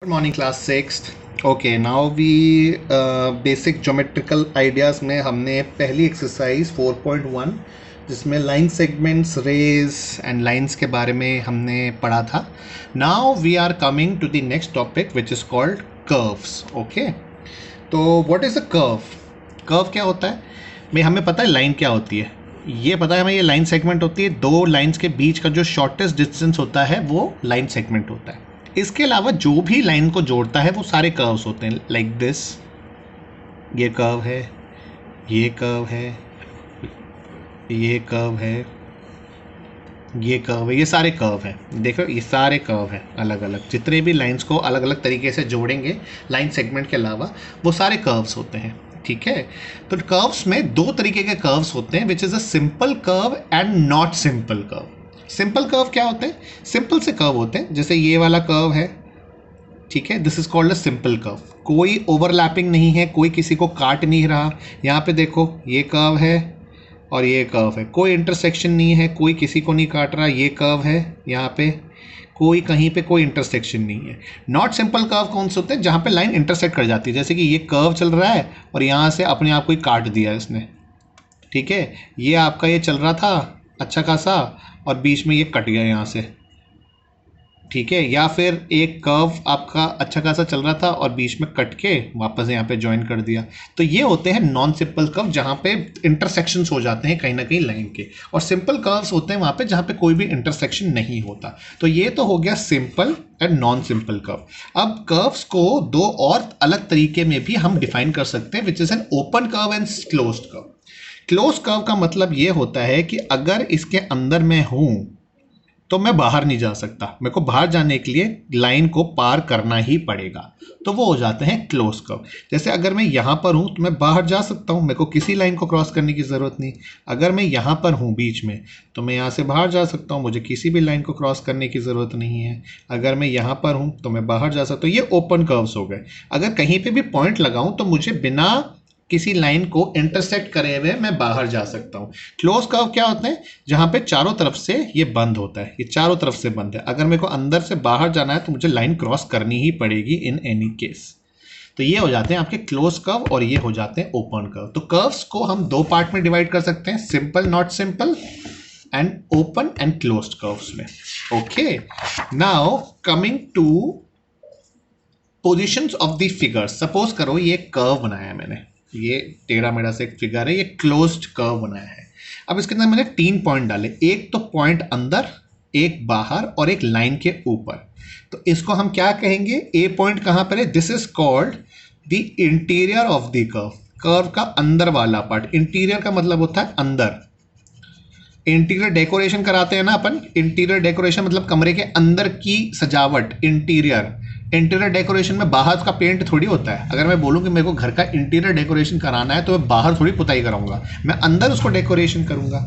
Good morning, class sixth. Okay, now we basic geometrical ideas में हमने पहली exercise 4.1 जिसमें line segments rays and lines के बारे में हमने पढ़ा था. Now we are coming to the next topic which is called curves. Okay, तो what is a curve? Curve क्या होता है? मैं हमें पता है लाइन क्या होती है, ये पता है हमें. ये लाइन सेगमेंट होती है, दो लाइंस के बीच का जो शॉर्टेस्ट डिस्टेंस होता है वो लाइन सेगमेंट होता है. इसके अलावा जो भी लाइन को जोड़ता है वो सारे कर्व्स होते हैं. लाइक दिस, ये कर्व है, ये कर्व है, ये कर्व है, ये कर्व है, ये सारे कर्व हैं. देखो ये सारे कर्व हैं अलग अलग. जितने भी लाइंस को अलग अलग तरीके से जोड़ेंगे लाइन सेगमेंट के अलावा वो सारे कर्व्स होते हैं. ठीक है, तो कर्व्स में दो तरीके के कर्व्स होते हैं, which is a simple curve and not simple curve. Simple curve क्या होते हैं? सिंपल से कर्व होते हैं, जैसे ये वाला कर्व है. ठीक है, this is called a simple curve. कोई ओवरलैपिंग नहीं है, कोई किसी को काट नहीं रहा. यहाँ पे देखो ये कर्व है और ये कर्व है, कोई इंटरसेक्शन नहीं है, कोई किसी को नहीं काट रहा. ये कर्व है, यहाँ पे कोई कहीं पे कोई इंटरसेक्शन नहीं है. नॉट सिंपल कर्व कौन से होते हैं? जहाँ पे लाइन इंटरसेक्ट कर जाती है, जैसे कि ये कर्व चल रहा है और यहाँ से अपने आप को ही काट दिया इसने. ठीक है, ये आपका ये चल रहा था अच्छा खासा और बीच में ये कट गया यहाँ से. ठीक है, या फिर एक कर्व आपका अच्छा खासा चल रहा था और बीच में कट के वापस यहाँ पे ज्वाइन कर दिया. तो ये होते हैं नॉन सिंपल कर्व, जहाँ पे इंटरसेक्शंस हो जाते हैं कहीं ना कहीं लाइन के. और सिंपल कर्व्स होते हैं वहाँ पे जहाँ पे कोई भी इंटरसेक्शन नहीं होता. तो ये तो हो गया simple and non simple curve. अब कर्व्स को दो और अलग तरीके में भी हम डिफाइन कर सकते हैं, which is an open curve and closed curve. Close curve का मतलब ये होता है कि अगर इसके अंदर मैं हूं तो मैं बाहर नहीं जा सकता. मेरे को बाहर जाने के लिए लाइन को पार करना ही पड़ेगा, तो वो हो जाते हैं क्लोज कर्व. जैसे अगर मैं यहां पर हूं तो मैं बाहर जा सकता हूं, मेरे को किसी लाइन को क्रॉस करने की ज़रूरत नहीं. अगर मैं यहां पर हूं बीच में तो मैं यहां से बाहर जा सकता हूं, मुझे किसी भी लाइन को क्रॉस करने की ज़रूरत नहीं है. अगर मैं यहां पर हूं तो मैं बाहर जा सकता हूं. ये ओपन कर्व्स हो गए. अगर कहीं पे भी पॉइंट लगाऊं तो मुझे बिना किसी लाइन को इंटरसेक्ट करे हुए मैं बाहर जा सकता हूं. क्लोज कर्व क्या होते हैं? जहां पे चारों तरफ से ये बंद होता है, ये चारों तरफ से बंद है. अगर मेरे को अंदर से बाहर जाना है तो मुझे लाइन क्रॉस करनी ही पड़ेगी इन एनी केस. तो ये हो जाते हैं आपके क्लोज कर्व और ये हो जाते हैं ओपन कर्व. तो कर्व्स को हम दो पार्ट में डिवाइड कर सकते हैं, simple not simple and open and closed curves में. Okay, now coming to positions of the figures. Suppose करो ये कर्व बनाया है मैंने, ये टेढ़ा मेढ़ा से एक फिगर है, ये क्लोज्ड कर्व बनाया है. अब इसके अंदर मैंने 3 पॉइंट डाले, एक तो पॉइंट अंदर, एक बाहर और एक लाइन के ऊपर. तो इसको हम क्या कहेंगे? ए पॉइंट कहां पर है? This is called the interior of the curve. Curve का अंदर वाला पार्ट. इंटीरियर का मतलब होता है अंदर. इंटीरियर डेकोरेशन कराते हैं ना अपन, इंटीरियर डेकोरेशन मतलब कमरे के अंदर की सजावट. इंटीरियर डेकोरेशन में बाहर का पेंट थोड़ी होता है. अगर मैं बोलूं कि मेरे को घर का इंटीरियर डेकोरेशन कराना है तो मैं बाहर थोड़ी पुताई कराऊंगा, मैं अंदर उसको डेकोरेशन करूंगा.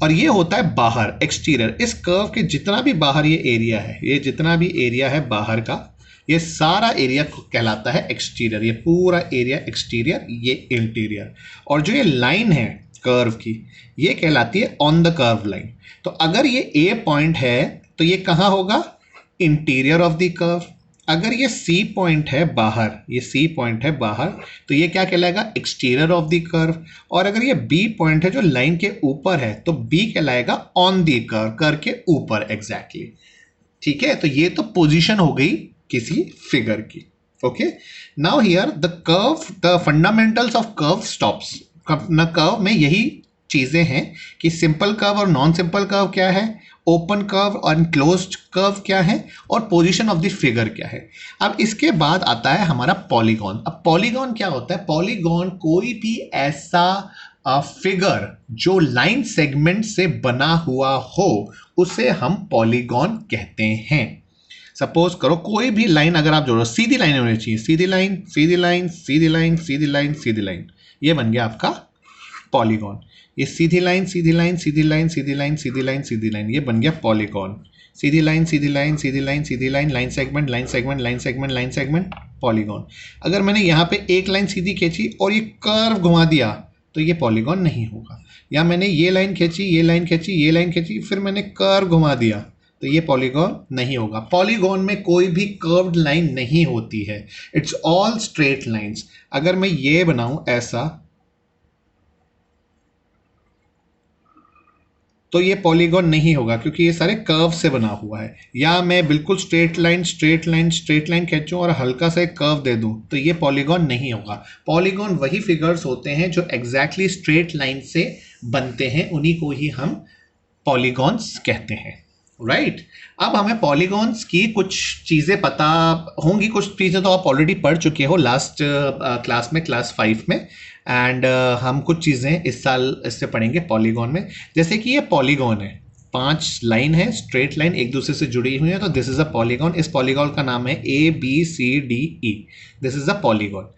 और ये होता है बाहर, एक्सटीरियर. इस कर्व के जितना भी बाहर ये एरिया है, ये जितना भी एरिया है बाहर का, ये सारा एरिया कहलाता है एक्सटीरियर. ये पूरा एरिया एक्सटीरियर, ये इंटीरियर. और जो ये लाइन है कर्व की, ये कहलाती है ऑन द कर्व लाइन. तो अगर ये ए पॉइंट है तो ये कहां होगा? Interior of the curve. अगर ये सी पॉइंट है बाहर, ये सी पॉइंट है बाहर, तो ये क्या कहलाएगा? Exterior of the curve. और अगर ये बी पॉइंट है जो लाइन के ऊपर है, तो बी कहलाएगा ऑन द कर्व के ऊपर एग्जैक्टली. ठीक है, तो ये तो पोजीशन हो गई किसी फिगर की. Okay, now here the curve, the fundamentals of curve stops. Curve में यही चीजें हैं कि सिंपल कर्व और नॉन सिंपल कर्व क्या है, ओपन कर्व और क्लोज्ड कर्व क्या है, और पोजीशन ऑफ द फिगर क्या है. अब इसके बाद आता है हमारा पॉलीगॉन. अब पॉलीगॉन क्या होता है? पॉलीगॉन कोई भी ऐसा फिगर जो लाइन सेगमेंट से बना हुआ हो, उसे हम पॉलीगॉन कहते हैं. सपोज करो कोई भी लाइन अगर आप जोड़ो, सीधी लाइन होनी चाहिए, सीधी लाइन, सीधी लाइन, सीधी लाइन, सीधी लाइन, सीधी लाइन, ये बन गया आपका पॉलीगॉन. ये सीधी लाइन, सीधी लाइन, सीधी लाइन, सीधी लाइन, सीधी लाइन, सीधी लाइन, ये बन गया पॉलीगॉन. सीधी लाइन, सीधी लाइन, सीधी लाइन, सीधी line, line segment, line segment, line segment, line segment, polygon. अगर मैंने यहाँ पे एक लाइन सीधी खींची और ये कर्व घुमा दिया तो ये पॉलीगॉन नहीं होगा. या मैंने ये लाइन खींची, ये लाइन खींची, ये लाइन खींची, फिर मैंने कर्व घुमा दिया, तो तो ये पॉलीगॉन नहीं होगा। पॉलीगॉन में कोई भी कर्व्ड लाइन नहीं होती है, इट्स ऑल स्ट्रेट लाइंस। अगर मैं ये बनाऊं ऐसा, तो ये पॉलीगॉन नहीं होगा क्योंकि ये सारे कर्व से बना हुआ है। या मैं बिल्कुल straight line straight line straight line खींचूं और हल्का सा एक कर्व दे दूं, तो ये पॉलीगॉन नहीं होगा। पॉलीगॉन वही फिगर्स होते हैं जो एग्जैक्टली स्ट्रेट लाइन से बनते हैं, उन्हीं को ही हम पॉलीगॉन्स कहते हैं, राइट। अब हमें पॉलीगॉन्स की कुछ चीज़ें पता होंगी, कुछ चीज़ें तो आप ऑलरेडी पढ़ चुके हो लास्ट क्लास में, क्लास 5 में। एंड हम कुछ चीज़ें इस साल इससे पढ़ेंगे पॉलीगॉन में। जैसे कि ये पॉलीगॉन है, 5 लाइन है, स्ट्रेट लाइन एक दूसरे से जुड़ी हुई है, तो दिस इज अ पॉलीगॉन। इस पॉलीगॉन का नाम है ABCDE, this is a polygon.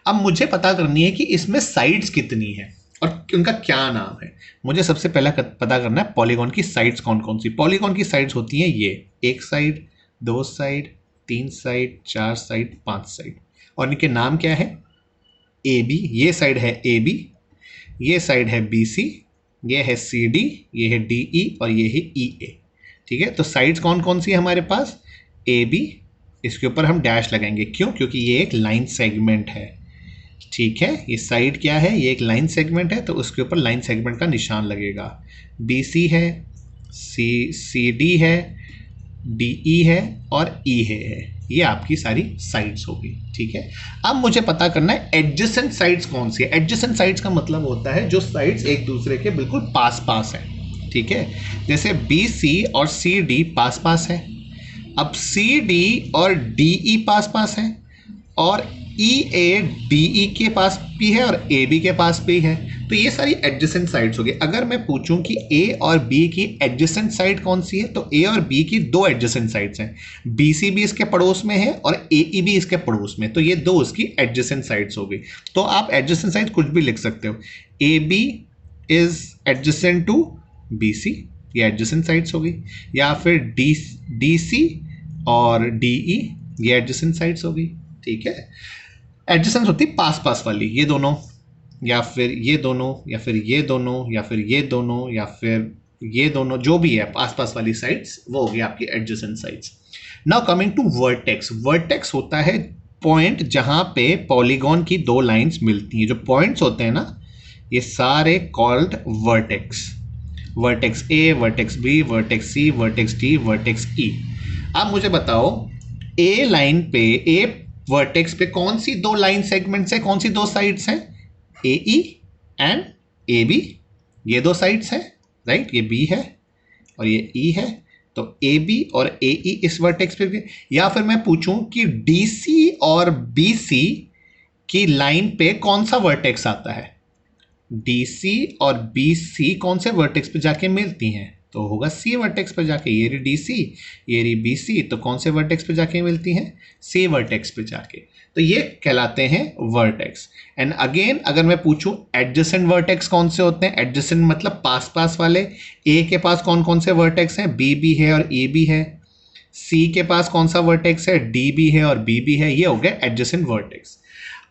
अब मुझे पता करनी है कि इसमें साइड्स कितनी है और उनका क्या नाम है। मुझे सबसे पहला पता करना है पॉलीगॉन की साइड्स कौन कौन सी। पॉलीगॉन की साइड्स होती हैं ये, 1 side, 2 side, 3 side, 4 side, 5 side. और इनके नाम क्या है? AB, ये साइड है AB, ये साइड है BC, ये है CD, ये है DE और ये है EA। ठीक है, तो साइड्स कौन कौन सी है हमारे पास? AB, इसके ऊपर हम डैश लगाएंगे, क्यों? क्योंकि ये एक लाइन सेगमेंट है। ठीक है, ये साइड क्या है? ये एक लाइन सेगमेंट है, तो उसके ऊपर लाइन सेगमेंट का निशान लगेगा। BC है, CD है, DE है और EA है। ये आपकी सारी साइड्स होगी। ठीक है, अब मुझे पता करना है एडजेसेंट साइड्स कौन सी है। एडजेसेंट साइड्स का मतलब होता है जो साइड्स एक दूसरे के बिल्कुल पास पास है। ठीक है, जैसे BC और CD पास पास है। अब CD और DE पास पास है और EA DE के पास भी है और AB के पास भी है। तो ये सारी एडजेसेंट साइड्स हो गई। अगर मैं पूछूं कि A और B की एडजेसेंट साइड कौन सी है, तो A और B की 2 एडजेसेंट साइड्स हैं। BC भी इसके पड़ोस में है और AE भी इसके पड़ोस में, तो ये 2 उसकी एडजेसेंट साइड्स हो गई। तो आप एडजेसेंट साइड कुछ भी लिख सकते हो। AB is adjacent to BC, ये एडजेसेंट साइड्स हो गई। या फिर DC और DE, ये एडजेसेंट साइड्स हो गई। ठीक है, एडजेसेंट होती पास पास वाली, ये दोनों या फिर ये दोनों या फिर ये दोनों या फिर ये दोनों या फिर ये दोनों, जो भी है पास पास वाली साइड्स, वो होगी आपकी adjacent sides. Now coming to vertex. Vertex होता है पॉइंट जहां पे पॉलीगॉन की 2 लाइंस मिलती हैं। जो पॉइंट्स होते हैं ना, ये सारे called vertex. Vertex A, vertex B, vertex C, vertex D, vertex E। अब मुझे बताओ A लाइन पे, A वर्टेक्स पे कौन सी 2 लाइन सेगमेंट्स है, कौन सी 2 साइड्स हैं? AE एंड AB, ये 2 साइड्स हैं, राइट। ये B है और ये E है, तो AB और AE इस वर्टेक्स पे भी। या फिर मैं पूछूं कि DC और BC की लाइन पे कौन सा वर्टेक्स आता है? DC और BC कौन से वर्टेक्स पे जाके मिलती हैं? तो होगा C वर्टेक्स पे जाके। ये रही DC, ये रही BC, तो कौन से वर्टेक्स पे जाके मिलती हैं? C वर्टेक्स पे जाके। तो ये कहलाते हैं वर्टेक्स। एंड अगेन अगर मैं पूछूं एडजेसेंट वर्टेक्स कौन से होते हैं? एडजेसेंट मतलब पास पास वाले। A के पास कौन कौन से वर्टेक्स हैं? B भी है और E भी है। C के पास कौन सा वर्टेक्स है? D भी है और B भी है। ये हो गए एडजेसेंट वर्टेक्स।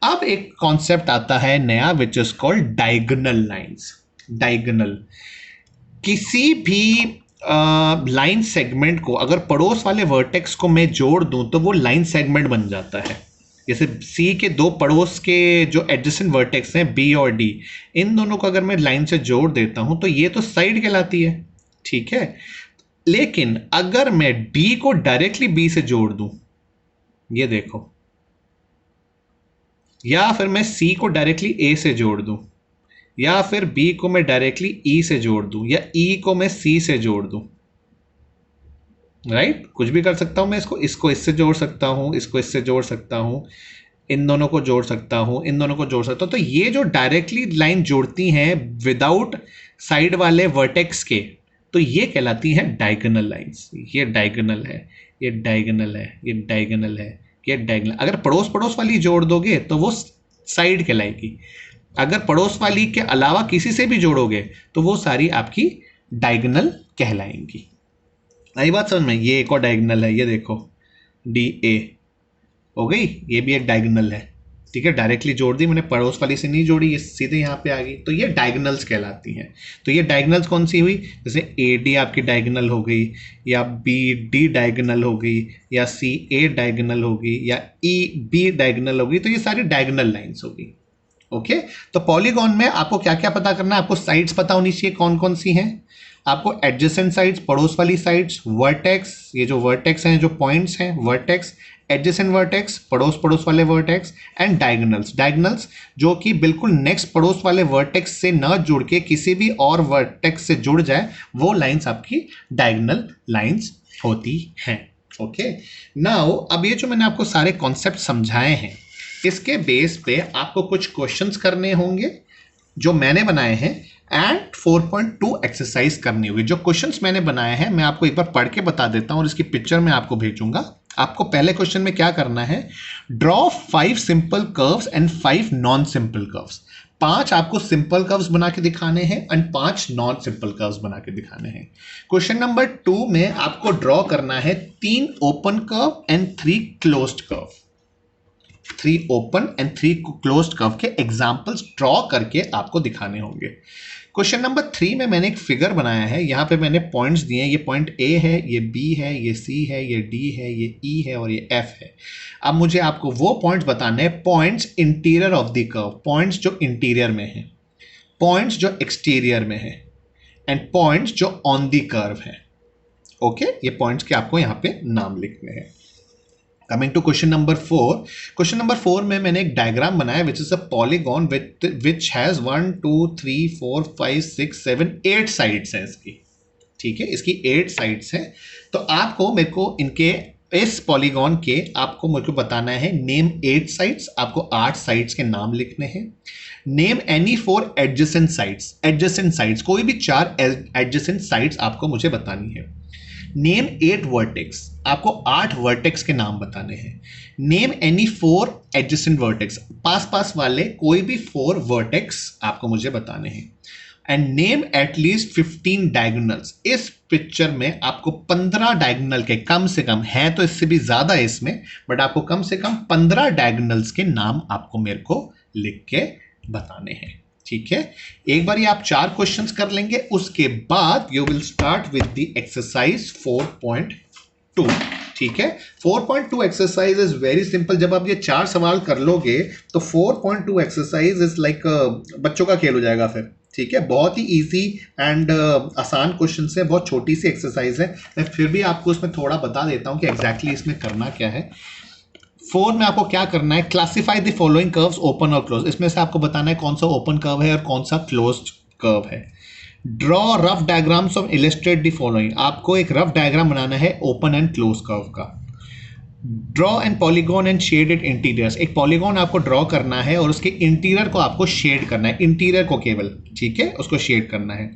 अब एक कॉन्सेप्ट आता है नया, which is called diagonal lines. Diagonal, किसी भी लाइन सेगमेंट को अगर पड़ोस वाले वर्टेक्स को मैं जोड़ दूं तो वो लाइन सेगमेंट बन जाता है। जैसे C के 2 पड़ोस के जो एडजेसेंट वर्टेक्स हैं B और D, इन दोनों को अगर मैं लाइन से जोड़ देता हूं तो ये तो साइड कहलाती है। ठीक है, लेकिन अगर मैं D को डायरेक्टली B से जोड़ दूं, ये देखो, या फिर मैं C को डायरेक्टली A से जोड़ दूं, या फिर B को मैं डायरेक्टली E से जोड़ दूं, या E को मैं C से जोड़ दूं, राइट। कुछ भी कर सकता हूं मैं इसको इससे जोड़ सकता हूं, इसको इससे जोड़ सकता हूं, इन दोनों को जोड़ सकता हूं, इन दोनों को जोड़ सकता हूं। तो ये जो डायरेक्टली लाइन जोड़ती हैं विदाउट साइड वाले वर्टेक्स के, तो ये कहलाती हैं डायगोनल लाइंस। ये डायगोनल है, ये डायगोनल है, ये डायगोनल है, ये डायगोनल। अगर पड़ोस पड़ोस वाली जोड़ दोगे तो वो साइड कहलाएगी। अगर पड़ोस वाली के अलावा किसी से भी जोड़ोगे तो वो सारी आपकी डायगोनल कहलाएंगी। आई बात समझ में? ये एक और डायगोनल है, ये देखो DA हो गई, ये भी एक डायगोनल है। ठीक है, डायरेक्टली जोड़ दी मैंने, पड़ोस वाली से नहीं जोड़ी, ये सीधे यहाँ पे आ गई, तो ये डायगोनल्स कहलाती हैं। तो ये डायगोनल्स कौन सी हुई, जैसे ए डी आपकी डायगोनल हो गई, या बी डी डायगोनल हो गई, या सी ए डायगोनल होगी, या ई बी डायगोनल होगी, तो ये सारी डायगोनल लाइन्स होगी। ओके, तो पॉलीगॉन में आपको क्या क्या पता करना है, आपको साइड्स पता होनी चाहिए कौन कौन सी हैं, आपको एडजेसेंट साइड्स, पड़ोस वाली साइड्स, वर्टेक्स, ये जो वर्टेक्स हैं, जो पॉइंट्स हैं, वर्टेक्स, एडजेसेंट वर्टेक्स, पड़ोस वाले वर्टेक्स, एंड डायगोनल्स जो कि बिल्कुल नेक्स्ट पड़ोस वाले वर्टेक्स से न जुड़ के किसी भी और वर्टेक्स से जुड़ जाए, वो लाइंस आपकी डायगोनल लाइंस होती हैं। ओके, नाउ अब ये जो मैंने आपको सारे कॉन्सेप्ट समझाए हैं, इसके बेस पे आपको कुछ क्वेश्चंस करने होंगे जो मैंने बनाए हैं, एंड 4.2 एक्सरसाइज करनी होगी। जो क्वेश्चंस मैंने बनाए हैं मैं आपको एक बार पढ़ के बता देता हूं और इसकी पिक्चर मैं आपको भेजूंगा। आपको पहले क्वेश्चन में क्या करना है, draw 5 simple curves and 5 non simple curves. 5 आपको सिंपल कर्व्स बना के दिखाने हैं एंड 5 नॉन सिंपल कर्व्स बना के दिखाने हैं। क्वेश्चन नंबर 2 में आपको ड्रॉ करना है 3 open curve and 3 closed curve. 3 open and 3 closed curve के एग्जांपल्स ड्रॉ करके आपको दिखाने होंगे। क्वेश्चन नंबर 3 में मैंने एक फिगर बनाया है, यहां पे मैंने पॉइंट्स दिए हैं, ये पॉइंट ए है, ये बी है, ये सी है, ये डी है, ये ई है और ये एफ है। अब मुझे आपको वो पॉइंट्स बताने हैं, points interior of the curve, points जो इंटीरियर में है, पॉइंट्स जो एक्सटीरियर में है, एंड पॉइंट्स जो ऑन द कर्व है। ओके, ये पॉइंट्स के आपको यहां पे नाम लिखने हैं। Coming to question number 4, question number 4 में मैंने एक डायग्राम बनाया which is a polygon which has 1 2 3 4 5 6 7 8 sides हैं इसकी। ठीक है, इसकी 8 साइड्स हैं। तो आपको मेरे को इनके इस पॉलीगॉन के आपको मेरे को बताना है नेम 8 साइड्स, आपको 8 साइड्स के नाम लिखने हैं। Name any 4 adjacent sides, adjacent sides कोई भी 4 एडजेसेंट साइड्स आपको मुझे बतानी है। नेम 8 वर्टेक्स, आपको 8 वर्टेक्स के नाम बताने हैं। नेम एनी 4 एडजेसेंट वर्टेक्स, पास वाले कोई भी 4 वर्टेक्स आपको मुझे बताने हैं। एंड नेम एटलीस्ट 15 डायगोनल्स, इस पिक्चर में आपको 15 डायगोनल के, कम से कम है तो इससे भी ज्यादा है इसमें, बट आपको कम से कम 15 डायगोनल्स के नाम आपको मेरे को लिख के बताने हैं। ठीक है, एक बार ये आप 4 क्वेश्चंस कर लेंगे, उसके बाद you will start with the exercise 4.2। ठीक है, 4.2 एक्सरसाइज इज वेरी सिंपल। जब आप ये 4 सवाल कर लोगे तो 4.2 एक्सरसाइज इज लाइक बच्चों का खेल हो जाएगा फिर। ठीक है, बहुत ही इजी एंड आसान क्वेश्चन है, बहुत छोटी सी एक्सरसाइज है। मैं फिर भी आपको इसमें थोड़ा बता देता हूं कि एग्जैक्टली इसमें करना क्या है। 4 में आपको क्या करना है, classify the following curves open और क्लोज। इसमें से आपको बताना है कौन सा ओपन कर्व है और कौन सा क्लोज्ड कर्व है। Draw rough diagrams of illustrate the following, आपको एक रफ डायग्राम बनाना है ओपन एंड क्लोज कर्व का। Draw and polygon and shaded interiors, एक पॉलीगॉन आपको ड्रॉ करना है और उसके इंटीरियर को आपको शेड करना है, इंटीरियर को केवल, ठीक है, उसको शेड करना है।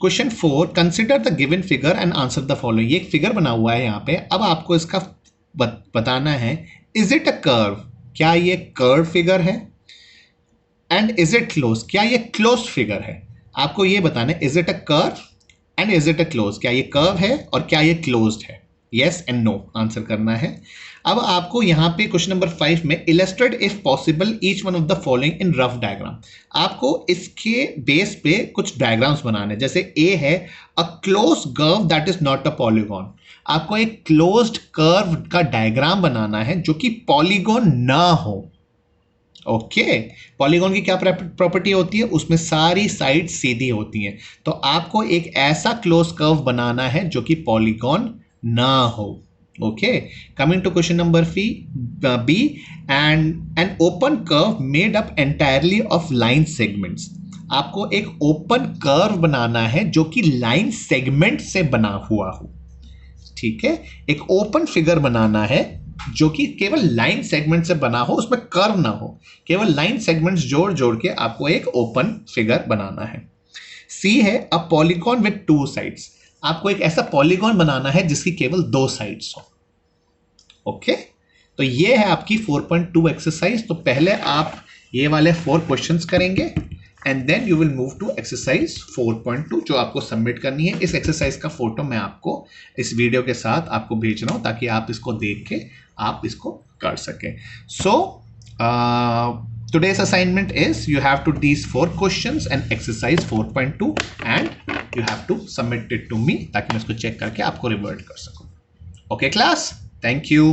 Question 4, consider the given figure and answer the following. ये एक फिगर बना हुआ है यहाँ पे, अब आपको इसका बताना है, इज इट अ कर्व, क्या ये कर्व फिगर है, एंड इज इट क्लोज, क्या ये क्लोज फिगर है। आपको ये बताना है, is it a curve and is it a close, क्या ये कर्व है और क्या ये क्लोज्ड है। यस एंड नो आंसर करना है। अब आपको यहां पे क्वेश्चन नंबर 5 में illustrate if possible each one of the following in rough diagram, आपको इसके बेस पे कुछ डायग्राम्स बनाने, जैसे ए है a close curve that is not a polygon, आपको एक क्लोज्ड कर्व का डायग्राम बनाना है जो कि पॉलीगॉन ना हो। ओके, पॉलीगॉन की क्या प्रॉपर्टी होती है, उसमें सारी साइड सीधी होती हैं, तो आपको एक ऐसा क्लोज कर्व बनाना है जो कि पॉलीगॉन ना हो। Okay, coming to question number B, and an open curve made up entirely of line segments, आपको एक ओपन कर्व बनाना है जो कि लाइन सेगमेंट से बना हुआ हो। ठीक है, एक ओपन फिगर बनाना है जो कि केवल लाइन सेगमेंट से बना हो, उसमें कर्व ना हो, केवल लाइन सेगमेंट्स जोड़ जोड़ के आपको एक ओपन फिगर बनाना है। सी है अ पॉलीगॉन विद 2 साइड्स, आपको एक ऐसा पॉलीगॉन बनाना है जिसकी केवल 2 साइड्स हो। ओके, तो ये है आपकी 4.2 एक्सरसाइज। तो पहले आप ये वाले 4 क्वेश्चंस करेंगे and then you will move to exercise 4.2 जो आपको सबमिट करनी है। इस एक्सरसाइज का फोटो मैं आपको इस वीडियो के साथ आपको भेज रहा हूं ताकि आप इसको देख के आप इसको कर सकें। सो Today's assignment is you have to these 4 questions and exercise 4.2 and you have to submit it to me ताकि मैं इसको चेक करके आपको रिवर्ट कर सकूं. Okay class, thank you.